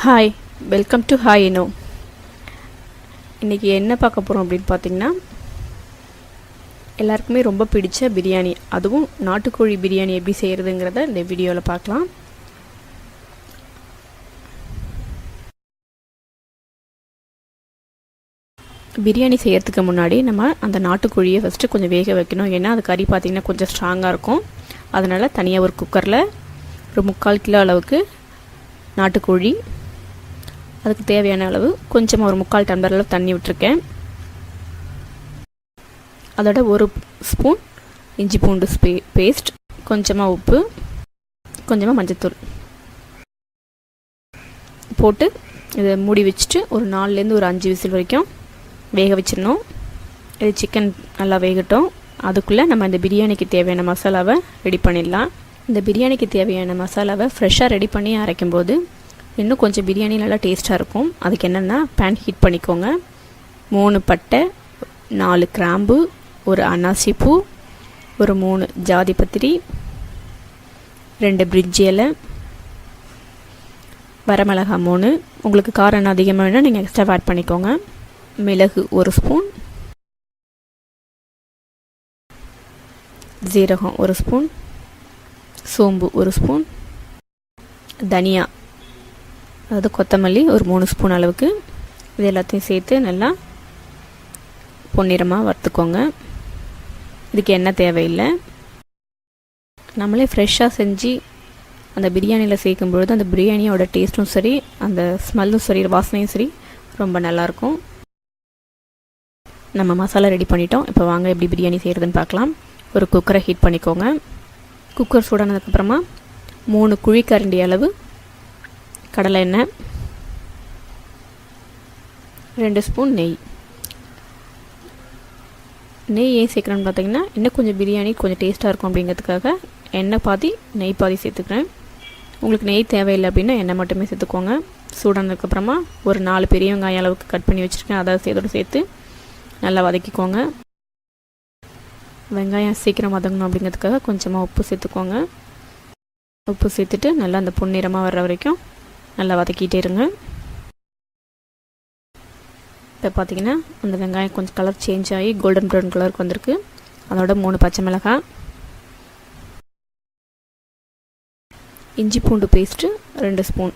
Hi, welcome to Hi-Inno. இன்றைக்கி என்ன பார்க்க போகிறோம் அப்படின்னு பார்த்தீங்கன்னா, எல்லாருக்குமே ரொம்ப பிடிச்ச பிரியாணி, அதுவும் நாட்டுக்கோழி பிரியாணி எப்படி செய்கிறதுங்கிறத இந்த வீடியோவில் பார்க்கலாம். பிரியாணி செய்கிறதுக்கு முன்னாடி நம்ம அந்த நாட்டுக்கோழியை ஃபஸ்ட்டு கொஞ்சம் வேக வைக்கணும். ஏன்னா அது கறி பார்த்திங்கன்னா கொஞ்சம் ஸ்ட்ராங்காக இருக்கும். அதனால் தனியாக ஒரு குக்கரில் ஒரு 3/4 கிலோ அளவுக்கு நாட்டுக்கோழி, அதுக்கு தேவையான அளவு கொஞ்சமாக ஒரு 3/4 டம்ளர் அளவு தண்ணி விட்டுருக்கேன். அதோட 1 ஸ்பூன் இஞ்சி பூண்டு பேஸ்ட், கொஞ்சமாக உப்பு, கொஞ்சமாக மஞ்சள்தூள் போட்டு இதை மூடி வச்சுட்டு ஒரு 4லேருந்து ஒரு 5 விசில் வரைக்கும் வேக வச்சிடணும். இது சிக்கன் நல்லா வேகட்டும். அதுக்குள்ளே நம்ம இந்த பிரியாணிக்கு தேவையான மசாலாவை ரெடி பண்ணிடலாம். இந்த பிரியாணிக்கு தேவையான மசாலாவை ஃப்ரெஷ்ஷாக ரெடி பண்ணி அரைக்கும்போது இன்னும் கொஞ்சம் பிரியாணி நல்லா டேஸ்ட்டாக இருக்கும். அதுக்கு என்னென்னா, பேன் ஹீட் பண்ணிக்கோங்க. 3 பட்டை, 4 கிராம்பு, ஒரு அன்னாசி பூ, ஒரு 3 ஜாதி பத்திரி, 2 பிரிஞ்சி இலை, வரமிளகாய் 3, உங்களுக்கு காரம் அதிகமாக வேணால் நீங்கள் எக்ஸ்ட்ரா ஆட் பண்ணிக்கோங்க. மிளகு 1 ஸ்பூன், ஜீரகம் 1 ஸ்பூன், சோம்பு 1 ஸ்பூன், தனியா அதாவது கொத்தமல்லி ஒரு 3 ஸ்பூன் அளவுக்கு, இது எல்லாத்தையும் சேர்த்து நல்லா பொன்னிறமாக வறுத்துக்கோங்க. இதுக்கு எண்ணெய் தேவையில்லை. நம்மளே ஃப்ரெஷ்ஷாக செஞ்சு அந்த பிரியாணியில் சேர்க்கும்பொழுது அந்த பிரியாணியோட டேஸ்ட்டும் சரி, அந்த ஸ்மெல்லும் சரி, வாசனையும் சரி ரொம்ப நல்லாயிருக்கும். நம்ம மசாலா ரெடி பண்ணிட்டோம். இப்போ வாங்க எப்படி பிரியாணி செய்கிறதுன்னு பார்க்கலாம். ஒரு குக்கரை ஹீட் பண்ணிக்கோங்க. குக்கர் சூடானதுக்கப்புறமா 3 குழிக்கரண்டி அளவு கடலை எண்ணெய், 2 ஸ்பூன் நெய். நெய் ஏன் சேர்க்குறேன்னு பார்த்தீங்கன்னா, இன்னும் கொஞ்சம் பிரியாணி கொஞ்சம் டேஸ்ட்டாக இருக்கும் அப்படிங்கிறதுக்காக எண்ணெய் பாதி நெய் பாதி சேர்த்துக்கிறேன். உங்களுக்கு நெய் தேவையில்லை அப்படின்னா எண்ணெய் மட்டுமே சேர்த்துக்கோங்க. சூடானதுக்கப்புறமா ஒரு 4 பெரிய வெங்காயம் அளவுக்கு கட் பண்ணி வச்சுருக்கேன். அதை சேர்த்து நல்லா வதக்கிக்கோங்க. வெங்காயம் சீக்கிரம் வதங்கணும் அப்படிங்கிறதுக்காக கொஞ்சமாக உப்பு சேர்த்துக்கோங்க. உப்பு சேர்த்துட்டு நல்லா அந்த பொன்னிறமாக வர்ற வரைக்கும் நல்லா வதக்கிட்டே இருங்க. இப்போ பார்த்தீங்கன்னா அந்த வெங்காயம் கொஞ்சம் கலர் சேஞ்ச் ஆகி கோல்டன் ப்ரௌன் கலருக்கு வந்திருக்கு. அதோட 3 பச்சை மிளகாய், இஞ்சி பூண்டு பேஸ்ட்டு 2 ஸ்பூன்.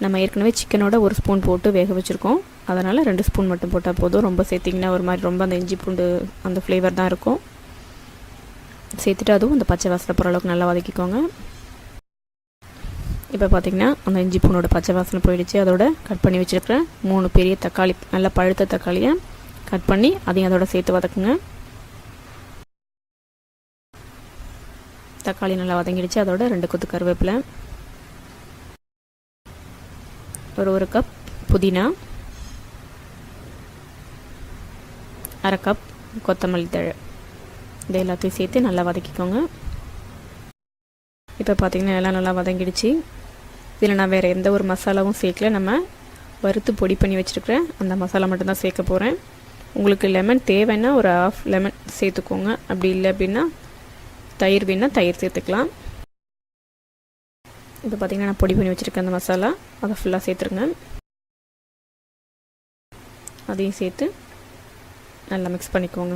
நம்ம ஏற்கனவே சிக்கனோட 1 ஸ்பூன் போட்டு வேக வச்சுருக்கோம். அதனால் 2 ஸ்பூன் மட்டும் போட்டால் போதும். ரொம்ப சேர்த்திங்கன்னா ஒரு மாதிரி ரொம்ப அந்த இஞ்சி பூண்டு அந்த ஃப்ளேவர் தான் இருக்கும். சேர்த்துட்டு அதுவும் அந்த பச்சை வாசனை போகிற அளவுக்கு நல்லா வதக்கிக்கோங்க. இப்போ பார்த்திங்கன்னா அந்த இஞ்சி பூனோட பச்சை வாசனை போயிடுச்சு. அதோட கட் பண்ணி வச்சுருக்கிறேன் 3 பெரிய தக்காளி, நல்லா பழுத்த தக்காளியை கட் பண்ணி அதையும் அதோட சேர்த்து வதக்குங்க. தக்காளி நல்லா வதங்கிடுச்சு. அதோட 2 கொத்து கருவேப்பிலை, ஒரு கப் புதினா, 1/2 கப் கொத்தமல்லி தழை, இதை எல்லாத்தையும் சேர்த்து நல்லா வதக்கிக்கோங்க. இப்போ பார்த்திங்கன்னா எல்லாம் நல்லா வதங்கிடுச்சு. இதில் நான் வேறு எந்த ஒரு மசாலாவும் சேர்க்கல. நம்ம வறுத்து பொடி பண்ணி வச்சுருக்கிறேன் அந்த மசாலா மட்டும்தான் சேர்க்க போகிறேன். உங்களுக்கு லெமன் தேவைன்னா ஒரு 1/2 லெமன் சேர்த்துக்கோங்க. அப்படி இல்லை அப்படின்னா தயிர் வேணால் தயிர் சேர்த்துக்கலாம். இப்போ பார்த்திங்கன்னா நான் பொடி பண்ணி வச்சுருக்கேன் அந்த மசாலா, அதை ஃபுல்லாக சேர்த்துருங்க. அதையும் சேர்த்து நல்லா மிக்ஸ் பண்ணிக்கோங்க.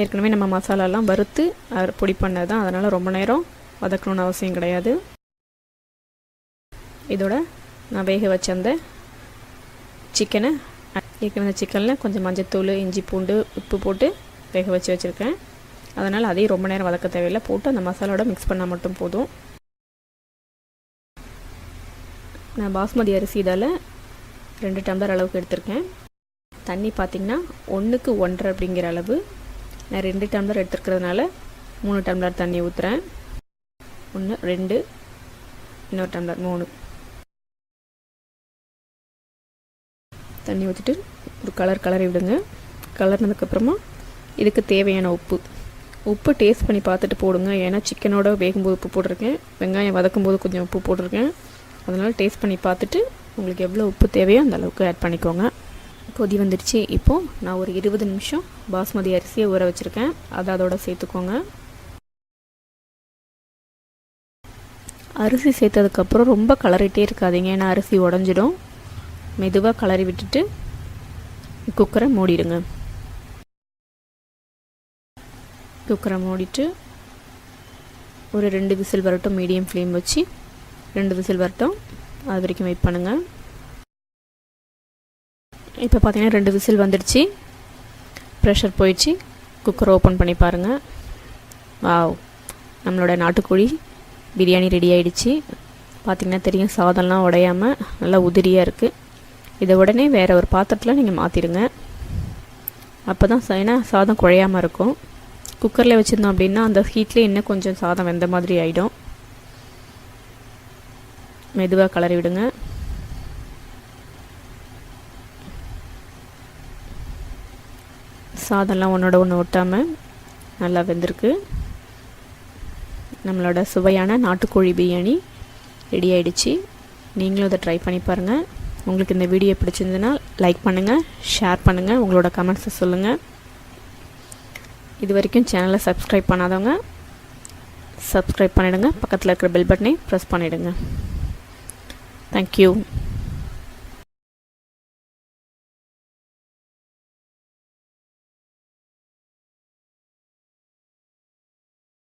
ஏற்கனவே நம்ம மசாலாலாம் வறுத்து பொடி பண்ணது தான், அதனால் ரொம்ப நேரம் வதக்கணும்னு அவசியம் கிடையாது. இதோட நான் வேக வச்ச அந்த சிக்கனை, ஏற்கனவே சிக்கனில் கொஞ்சம் மஞ்சத்தூள், இஞ்சி பூண்டு, உப்பு போட்டு வேக வச்சுருக்கேன். அதனால் அதையும் ரொம்ப நேரம் வதக்க தேவையில்லை. போட்டு அந்த மசாலாவோட மிக்ஸ் பண்ணால் மட்டும் போதும். நான் பாஸ்மதி அரிசி இதால் 2 டம்ளர் அளவுக்கு எடுத்திருக்கேன். தண்ணி பார்த்திங்கன்னா 1க்கு 1.5 அப்படிங்கிற அளவு. நான் 2 டம்ளர் எடுத்துருக்கிறதுனால 3 டம்ளர் தண்ணி ஊற்றுறேன். 1, 2, இன்னொரு டம்ளர் 3 தண்ணி ஊற்றிட்டு ஒரு கலரி விடுங்க. கலர்னதுக்கப்புறமா இதுக்கு தேவையான உப்பு டேஸ்ட் பண்ணி பார்த்துட்டு போடுங்க. ஏன்னா சிக்கனோட வேகும்போது உப்பு போட்டிருக்கேன், வெங்காயம் வதக்கும்போது கொஞ்சம் உப்பு போட்டிருக்கேன். அதனால் டேஸ்ட் பண்ணி பார்த்துட்டு உங்களுக்கு எவ்வளோ உப்பு தேவையோ அந்த அளவுக்கு ஆட் பண்ணிக்கோங்க. கொதி வந்துடுச்சு. இப்போது நான் ஒரு 20 நிமிஷம் பாஸ்மதி அரிசியை ஊற வச்சுருக்கேன். அதை அதோட சேர்த்துக்கோங்க. அரிசி சேர்த்ததுக்கப்புறம் ரொம்ப கிளறிட்டே இருக்காதீங்க, ஏன்னா அரிசி உடஞ்சிடும். மெதுவாக கிளறி விட்டுட்டு குக்கரை மூடிடுங்க. குக்கரை மூடிட்டு ஒரு 2 விசில் வரட்டும். மீடியம் ஃப்ளேம் வச்சு 2 விசில் வரட்டும், அது வரைக்கும் வெயிட் பண்ணுங்கள். இப்போ பார்த்தீங்கன்னா 2 விசில் வந்துடுச்சு, ப்ரெஷர் போயிடுச்சு. குக்கரை ஓப்பன் பண்ணி பாருங்கள். வாவ், நம்மளோட நாட்டுக்கோழி பிரியாணி ரெடி ஆகிடுச்சு. பார்த்திங்கன்னா தெரியும், சாதம்லாம் உடையாமல் நல்லா உதிரியாக இருக்குது. இதை உடனே வேறு ஒரு பாத்திரத்தில் நீங்கள் மாற்றிடுங்க. அப்போ தான் ஏன்னா சாதம் குழையாமல் இருக்கும். குக்கரில் வச்சுருந்தோம் அப்படின்னா அந்த ஹீட்லேயே இன்னும் கொஞ்சம் சாதம் வெந்த மாதிரி ஆகிடும். மெதுவாக கிளறி விடுங்க. சாதம்லாம் ஒன்றோட ஒன்று ஒட்டாமல் நல்லா வெந்திருக்கு. நம்மளோட சுவையான நாட்டுக்கோழி பிரியாணி ரெடி ஆகிடுச்சு. நீங்களும் இதை ட்ரை பண்ணி பாருங்கள். உங்களுக்கு இந்த வீடியோ பிடிச்சிருந்ததுன்னா லைக் பண்ணுங்கள், ஷேர் பண்ணுங்கள், உங்களோட கமெண்ட்ஸை சொல்லுங்கள். இது வரைக்கும் சேனலை சப்ஸ்கிரைப் பண்ணாதவங்க சப்ஸ்கிரைப் பண்ணிவிடுங்க. பக்கத்தில் இருக்கிற பெல் பட்டனை ப்ரெஸ் பண்ணிவிடுங்க. தேங்க்யூ.